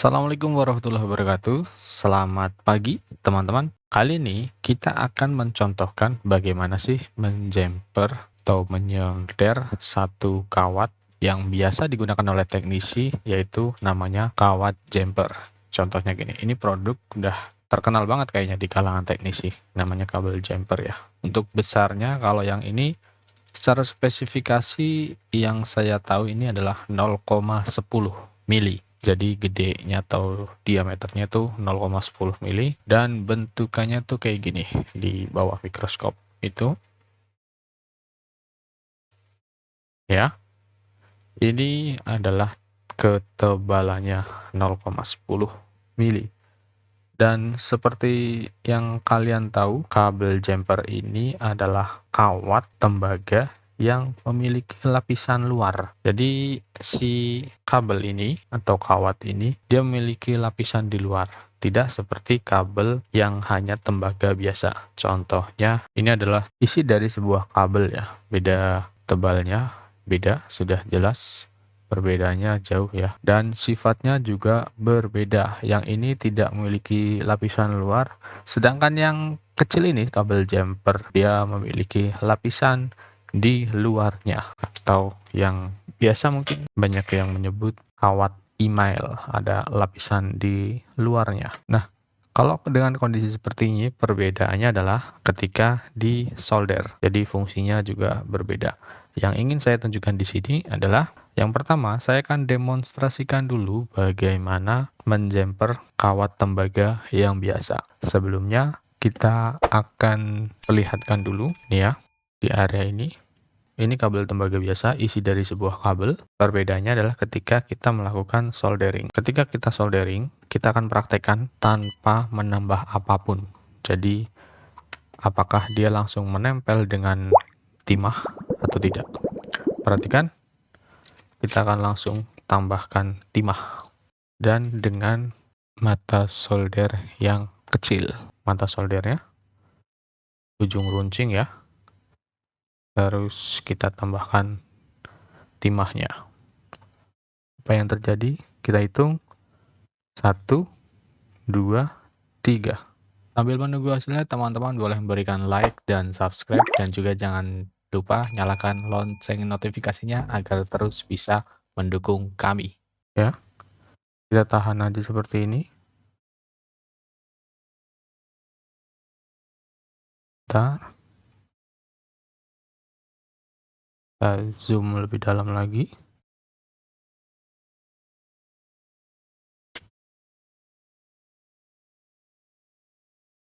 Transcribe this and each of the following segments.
Assalamualaikum warahmatullahi wabarakatuh. Selamat pagi, teman-teman. Kali ini kita akan mencontohkan bagaimana sih menjumper atau menyolder satu kawat yang biasa digunakan oleh teknisi, yaitu namanya kawat jumper. Contohnya gini, ini produk udah terkenal banget kayaknya di kalangan teknisi, namanya kabel jumper ya. Untuk besarnya, kalau yang ini secara spesifikasi yang saya tahu ini adalah 0,10 mili. Jadi gedenya atau diameternya tuh 0,10 mili dan bentukannya tuh kayak gini di bawah mikroskop itu ya. Ini adalah ketebalannya 0,10 mili. Dan seperti yang kalian tahu, kabel jumper ini adalah kawat tembaga yang memiliki lapisan luar. Jadi si kabel ini atau kawat ini dia memiliki lapisan di luar. Tidak seperti kabel yang hanya tembaga biasa. Contohnya ini adalah isi dari sebuah kabel ya. Beda tebalnya, beda sudah jelas. Perbedaannya jauh ya. Dan sifatnya juga berbeda. Yang ini tidak memiliki lapisan luar. Sedangkan yang kecil ini, kabel jumper, dia memiliki lapisan di luarnya. Atau yang biasa mungkin banyak yang menyebut kawat email. Ada lapisan di luarnya. Nah, kalau dengan kondisi seperti ini, perbedaannya adalah ketika di solder. Jadi fungsinya juga berbeda. Yang ingin saya tunjukkan di sini adalah yang pertama, saya akan demonstrasikan dulu bagaimana menjumper kawat tembaga yang biasa. Sebelumnya, kita akan perlihatkan dulu nih ya, di area ini. Ini kabel tembaga biasa, isi dari sebuah kabel. Perbedaannya adalah ketika kita melakukan soldering. Ketika kita soldering, kita akan praktekkan tanpa menambah apapun. Jadi, apakah dia langsung menempel dengan timah atau tidak. Perhatikan, kita akan langsung tambahkan timah. Dan dengan mata solder yang kecil. Mata soldernya, ujung runcing ya. Terus kita tambahkan timahnya. Apa yang terjadi? Kita hitung 1, 2, 3. Sambil menunggu hasilnya, teman-teman boleh memberikan like dan subscribe, dan juga jangan lupa nyalakan lonceng notifikasinya agar terus bisa mendukung kami. Ya, kita tahan aja seperti ini. Kita zoom lebih dalam lagi.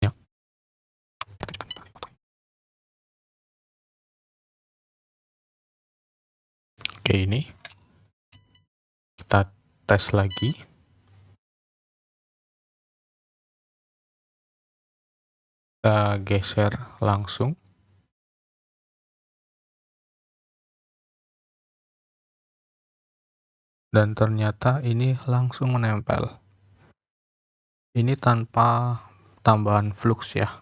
Ya. Oke, ini kita tes lagi. Kita geser langsung. Dan ternyata ini langsung menempel. Ini tanpa tambahan flux ya.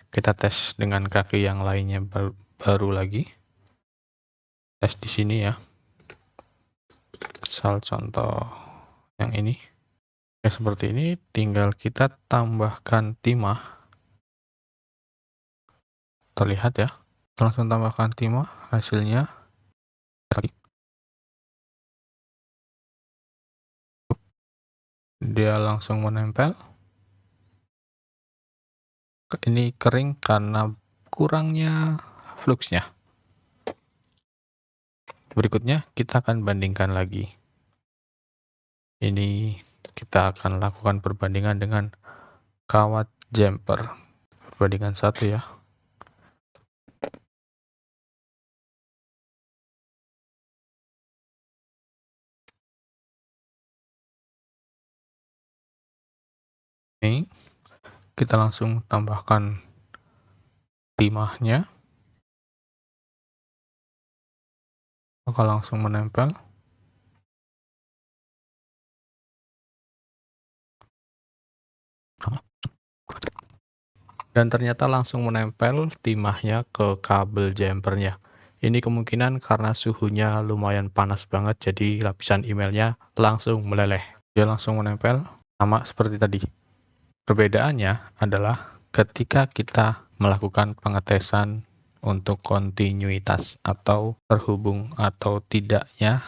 Kita tes dengan kaki yang lainnya baru lagi. Tes di sini ya. Misal contoh yang ini. Ya, seperti ini, tinggal kita tambahkan timah. Terlihat ya. Langsung tambahkan timah, hasilnya dia langsung menempel. Ini kering karena kurangnya fluxnya. Berikutnya kita akan bandingkan lagi. Ini kita akan lakukan perbandingan dengan kawat jumper. Perbandingan 1 ya. Ini kita langsung tambahkan timahnya. Maka langsung menempel. Dan ternyata langsung menempel timahnya ke kabel jumpernya. Ini kemungkinan karena suhunya lumayan panas banget, jadi lapisan emailnya langsung meleleh. Dia langsung menempel, sama seperti tadi. Perbedaannya adalah ketika kita melakukan pengetesan untuk kontinuitas atau terhubung atau tidaknya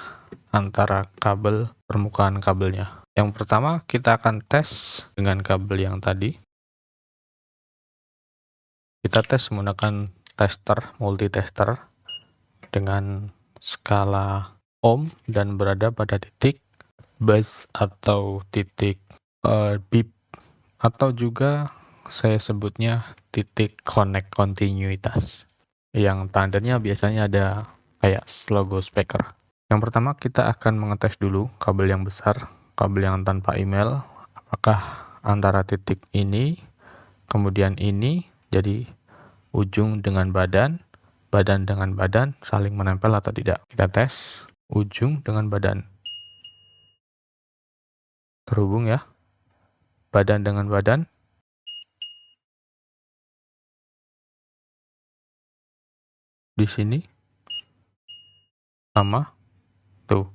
antara kabel permukaan kabelnya. Yang pertama kita akan tes dengan kabel yang tadi. Kita tes menggunakan tester, multitester dengan skala ohm dan berada pada titik base atau titik bip, atau juga saya sebutnya titik connect kontinuitas, yang tandanya biasanya ada kayak logo speaker. Yang pertama kita akan mengetes dulu kabel yang besar, kabel yang tanpa email, apakah antara titik ini, kemudian ini, jadi ujung dengan badan, badan dengan badan saling menempel atau tidak. Kita tes ujung dengan badan. Terhubung ya, badan dengan badan. Di sini sama tuh.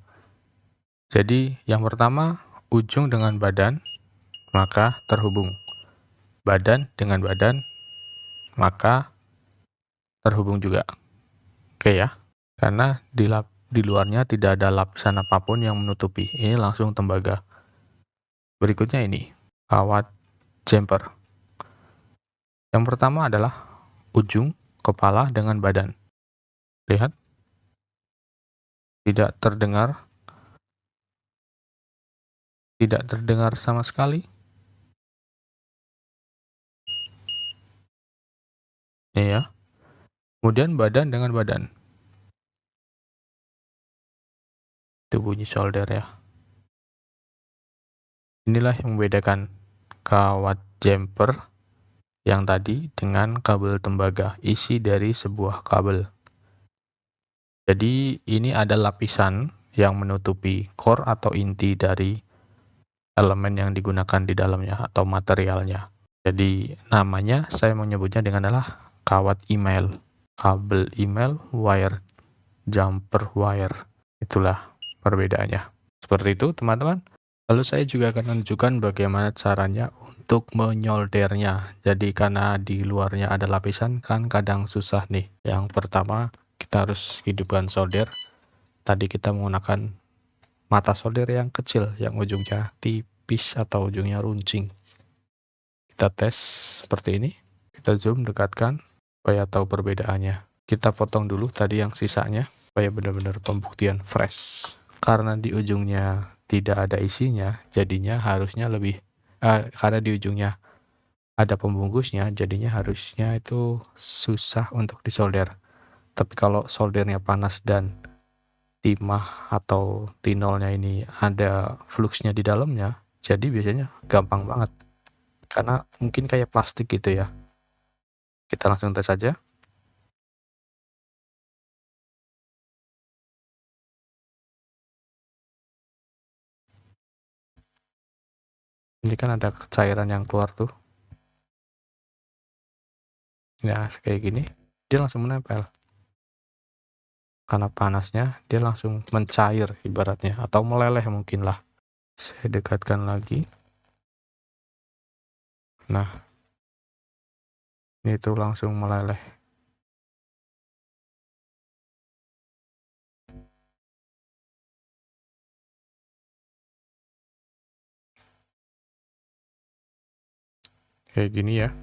Jadi yang pertama ujung dengan badan maka terhubung. Badan dengan badan maka terhubung juga. Oke ya. Karena di luarnya tidak ada lapisan apapun yang menutupi. Ini langsung tembaga. Berikutnya ini kawat jumper. Yang pertama adalah ujung kepala dengan badan. Lihat, tidak terdengar sama sekali. Ini ya. Kemudian badan dengan badan. Itu bunyi solder ya. Inilah yang membedakan kawat jumper yang tadi dengan kabel tembaga, isi dari sebuah kabel. Jadi ini ada lapisan yang menutupi core atau inti dari elemen yang digunakan di dalamnya atau materialnya. Jadi namanya saya menyebutnya dengan adalah kawat email, kabel email, wire, jumper wire. Itulah perbedaannya. Seperti itu teman-teman. Lalu saya juga akan menunjukkan bagaimana caranya untuk menyoldernya. Jadi karena di luarnya ada lapisan kan kadang susah nih. Yang pertama kita harus hidupkan solder. Tadi kita menggunakan mata solder yang kecil, yang ujungnya tipis atau ujungnya runcing. Kita tes seperti ini. Kita zoom, dekatkan supaya tahu perbedaannya. Kita potong dulu tadi yang sisanya supaya benar-benar pembuktian fresh. Karena di ujungnya tidak ada isinya, jadinya harusnya karena di ujungnya ada pembungkusnya, jadinya harusnya itu susah untuk disolder. Tapi kalau soldernya panas dan timah atau tinolnya ini ada fluxnya di dalamnya, jadi biasanya gampang banget. Karena mungkin kayak plastik gitu ya. Kita langsung tes saja. Ini kan ada cairan yang keluar tuh. Ya, kayak gini. Dia langsung menempel. Karena panasnya, dia langsung mencair ibaratnya. Atau meleleh mungkin lah. Saya dekatkan lagi. Nah, ini tuh langsung meleleh. Kayak gini ya.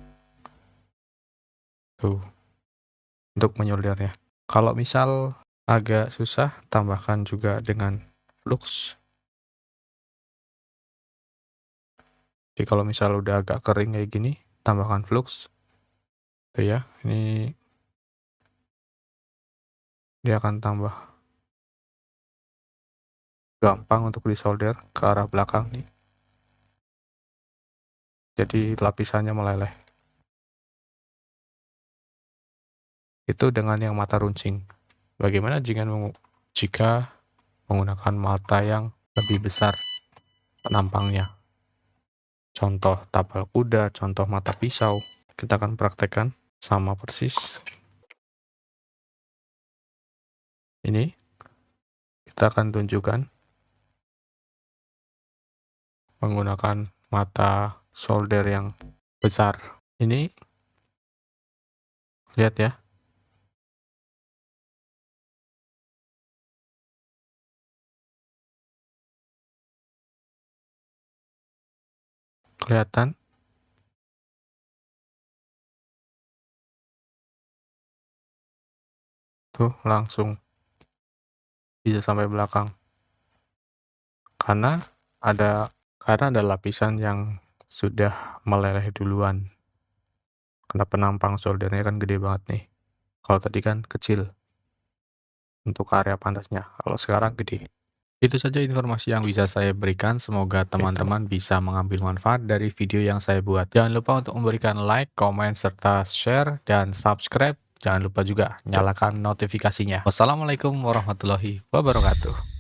Tuh, untuk menyoldernya. Kalau misal agak susah, tambahkan juga dengan flux. Jadi kalau misal udah agak kering kayak gini, tambahkan flux. Tuh ya, ini dia akan tambah gampang untuk disolder ke arah belakang nih. Jadi lapisannya meleleh. Itu dengan yang mata runcing. Bagaimana jika menggunakan mata yang lebih besar penampangnya? Contoh tapal kuda, contoh mata pisau. Kita akan praktekkan sama persis. Ini kita akan tunjukkan menggunakan mata solder yang besar. Ini lihat ya, kelihatan tuh langsung bisa sampai belakang. Karena ada lapisan yang sudah meleleh duluan. Karena penampang soldernya kan gede banget nih. Kalau tadi kan kecil untuk area panasnya, kalau sekarang gede. Itu saja informasi yang bisa saya berikan. Semoga teman-teman bisa mengambil manfaat dari video yang saya buat. Jangan lupa untuk memberikan like, komen, serta share, dan subscribe. Jangan lupa juga nyalakan notifikasinya. Wassalamualaikum warahmatullahi wabarakatuh.